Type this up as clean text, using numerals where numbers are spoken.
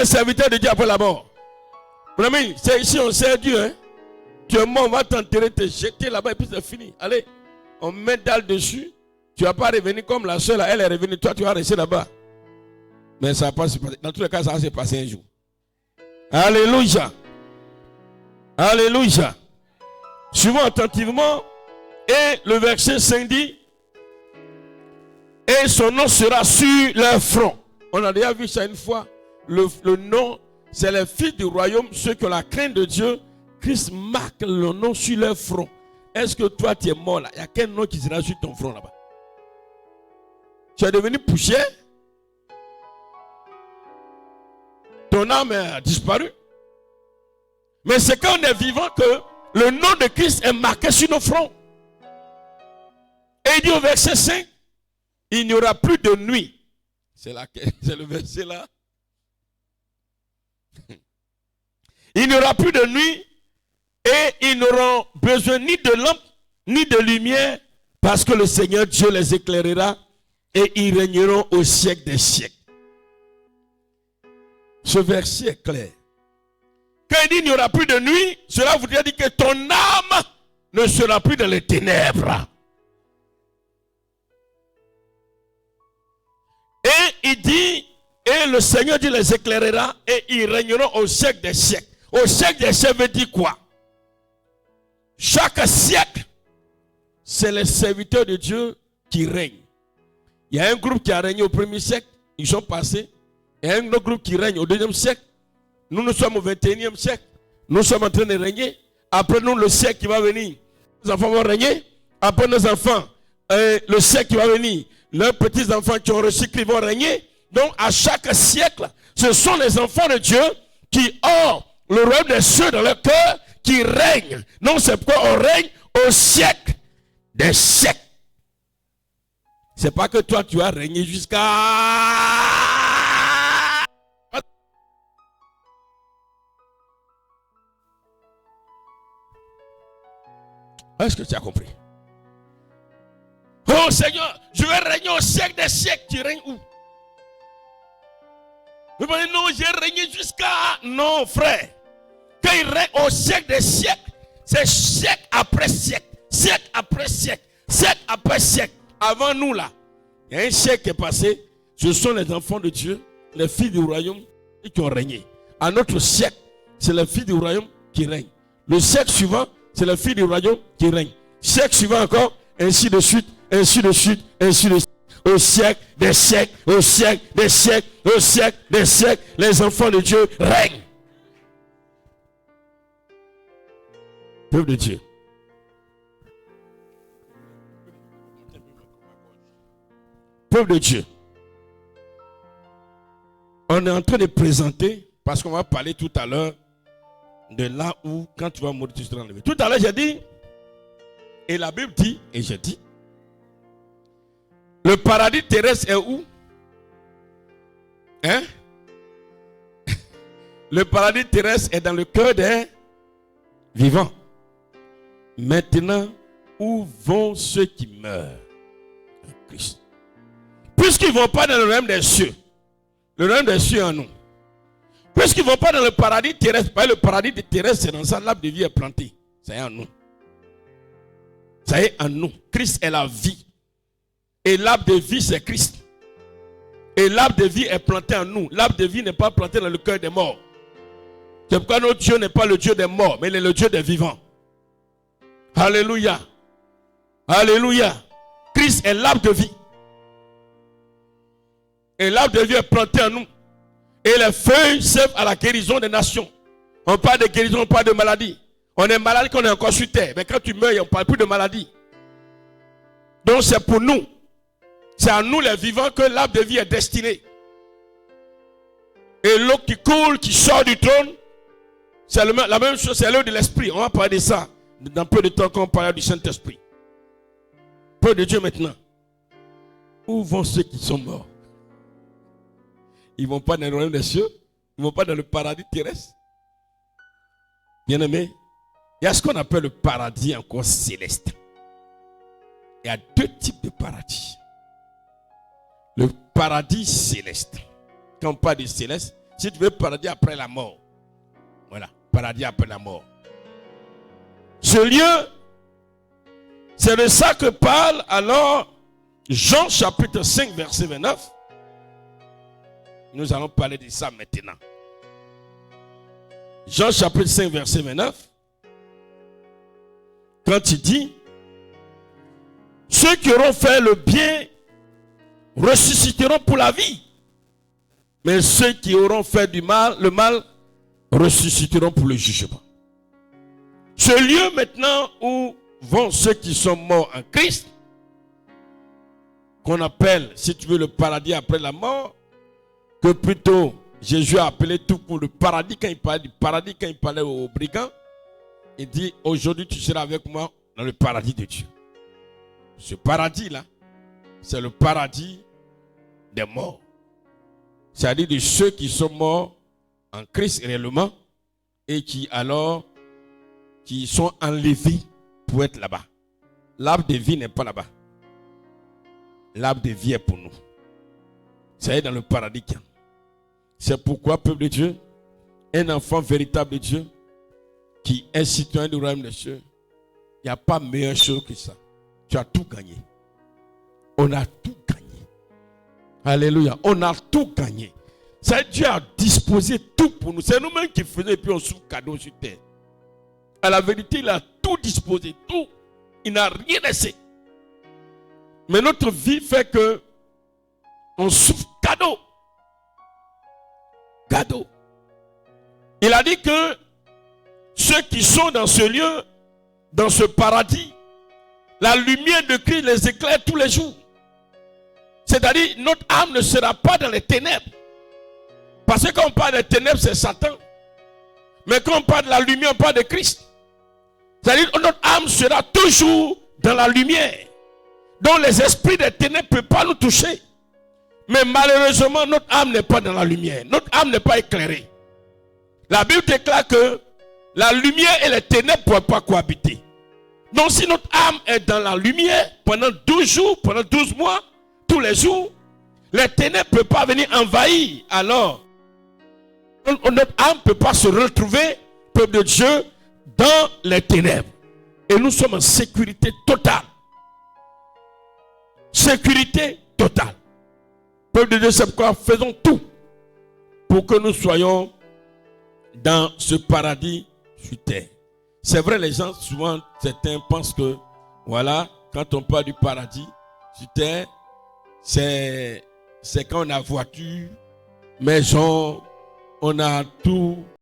Les serviteurs de Dieu après la mort. Mon ami, c'est ici on sert Dieu. Hein? Tu es mort, on va t'enterrer, te jeter là-bas et puis c'est fini. Allez, on met dalle dessus. Tu ne vas pas revenir comme la soeur, elle est revenue. Toi, tu vas rester là-bas. Mais ça va pas se passer. Dans tous les cas, ça va se passer un jour. Alléluia. Alléluia. Suivons attentivement. Et le verset 5 dit, et son nom sera sur leur front. On a déjà vu ça une fois. Le nom, c'est les fils du royaume, ceux qui ont la crainte de Dieu. Christ marque le nom sur leur front. Est-ce que toi, tu es mort là? Il y a quel nom qui sera sur ton front là-bas? Tu es devenu poussière? Ton âme a disparu? Mais c'est quand on est vivant que le nom de Christ est marqué sur nos fronts. Et il dit au verset 5, il n'y aura plus de nuit. C'est le verset là. Il n'y aura plus de nuit et ils n'auront besoin ni de lampe ni de lumière parce que le Seigneur Dieu les éclairera et ils régneront au siècle des siècles. Ce verset est clair. Quand il dit il n'y aura plus de nuit, cela voudrait dire que ton âme ne sera plus dans les ténèbres. Et il dit, et le Seigneur Dieu les éclairera et ils régneront au siècle des siècles. Au siècle des siècles veut dire quoi? Chaque siècle, c'est les serviteurs de Dieu qui règnent. Il y a un groupe qui a régné au premier siècle, ils sont passés. Il y a un autre groupe qui règne au deuxième siècle. Nous sommes au 21e siècle. Nous sommes en train de régner. Après nous, le siècle qui va venir, nos enfants vont régner. Après nos enfants, le siècle qui va venir, leurs petits-enfants qui ont reçu Christ vont régner. Donc, à chaque siècle, ce sont les enfants de Dieu qui ont le royaume des cieux dans leur cœur, qui règnent. Donc, c'est pourquoi on règne au siècle des siècles. C'est pas que toi, tu as régné jusqu'à... Est-ce que tu as compris? Oh Seigneur, je vais régner au siècle des siècles. Tu règnes où? Vous me dites non, j'ai régné jusqu'à... Non, frère. Quand il règne au siècle des siècles, c'est siècle après siècle, siècle après siècle, siècle après siècle. Avant nous là, il y a un siècle qui est passé. Ce sont les enfants de Dieu, les filles du royaume qui ont régné. À notre siècle, c'est les filles du royaume qui règnent. Le siècle suivant, c'est les filles du royaume qui règnent. Siècle suivant encore, ainsi de suite, ainsi de suite, ainsi de suite. Au siècle des siècles, au siècle des siècles, au siècle des siècles, les enfants de Dieu règnent. Peuple de Dieu. Peuple de Dieu. On est en train de présenter, parce qu'on va parler tout à l'heure de là où, quand tu vas mourir, tu seras enlevé. Tout à l'heure, j'ai dit, et la Bible dit, et j'ai dit, le paradis terrestre est où? Hein? Le paradis terrestre est dans le cœur des vivants. Maintenant, où vont ceux qui meurent en Christ? Puisqu'ils ne vont pas dans le royaume des cieux, le royaume des cieux est en nous. Puisqu'ils ne vont pas dans le paradis terrestre, le paradis terrestre, c'est dans ça, l'arbre de vie est planté. Ça est en nous. Ça est en nous. Christ est la vie. Et l'arbre de vie, c'est Christ. Et l'arbre de vie est planté en nous. L'arbre de vie n'est pas planté dans le cœur des morts. C'est pourquoi notre Dieu n'est pas le Dieu des morts, mais il est le Dieu des vivants. Alléluia. Alléluia. Christ est l'arbre de vie. Et l'arbre de vie est planté en nous. Et les feuilles servent à la guérison des nations. On parle de guérison, on parle de maladie. On est malade quand on est encore sur terre. Mais quand tu meurs, on ne parle plus de maladie. Donc c'est pour nous. C'est à nous les vivants que l'arbre de vie est destiné. Et l'eau qui coule, qui sort du trône, c'est la même chose, c'est l'eau de l'esprit. On va parler de ça dans peu de temps quand on parlera du Saint-Esprit. Peu de Dieu maintenant. Où vont ceux qui sont morts? Ils ne vont pas dans le royaume des cieux. Ils ne vont pas dans le paradis terrestre. Bien-aimés, il y a ce qu'on appelle le paradis encore céleste. Il y a deux types de paradis. Le paradis céleste. Quand on parle de céleste, Si tu veux paradis après la mort. Voilà, paradis après la mort. Ce lieu, c'est de ça que parle alors Jean chapitre 5 verset 29. Nous allons parler de ça maintenant. Jean chapitre 5 verset 29. Quand il dit, ceux qui auront fait le bien ressusciteront pour la vie. Mais ceux qui auront fait du mal, le mal, ressusciteront pour le jugement. Ce lieu maintenant où vont ceux qui sont morts en Christ, qu'on appelle, si tu veux, le paradis après la mort, que plutôt Jésus a appelé tout pour le paradis quand il parlait du paradis, quand il parlait aux brigands. Il dit, aujourd'hui tu seras avec moi dans le paradis de Dieu. Ce paradis-là, c'est le paradis des morts. C'est-à-dire de ceux qui sont morts en Christ réellement et qui alors, qui sont enlevés pour être là-bas. L'arbre de vie n'est pas là-bas. L'arbre de vie est pour nous. C'est dans le paradis. C'est pourquoi, peuple de Dieu, un enfant véritable de Dieu, qui est citoyen du royaume des cieux, il n'y a pas meilleure chose que ça. Tu as tout gagné. On a tout gagné. Alléluia. On a tout gagné. C'est Dieu a disposé tout pour nous. C'est nous-mêmes qui faisons et puis on souffre cadeau sur terre. À la vérité, il a tout disposé. Tout. Il n'a rien laissé. Mais notre vie fait que on souffre cadeau. Cadeau. Il a dit que ceux qui sont dans ce lieu, dans ce paradis, la lumière de Christ les éclaire tous les jours. C'est-à-dire, notre âme ne sera pas dans les ténèbres. Parce que quand on parle des ténèbres, c'est Satan. Mais quand on parle de la lumière, on parle de Christ. C'est-à-dire, notre âme sera toujours dans la lumière. Donc les esprits des ténèbres ne peuvent pas nous toucher. Mais malheureusement, notre âme n'est pas dans la lumière. Notre âme n'est pas éclairée. La Bible déclare que la lumière et les ténèbres ne peuvent pas cohabiter. Donc si notre âme est dans la lumière pendant 12 jours, pendant 12 mois, tous les jours, les ténèbres ne peuvent pas venir envahir. Alors, notre âme ne peut pas se retrouver, peuple de Dieu, dans les ténèbres. Et nous sommes en sécurité totale. Sécurité totale. Peuple de Dieu, c'est pourquoi faisons tout pour que nous soyons dans ce paradis sur terre. C'est vrai, les gens, souvent, certains pensent que, voilà, quand on parle du paradis sur terre, c'est quand on a voiture, maison, on a tout.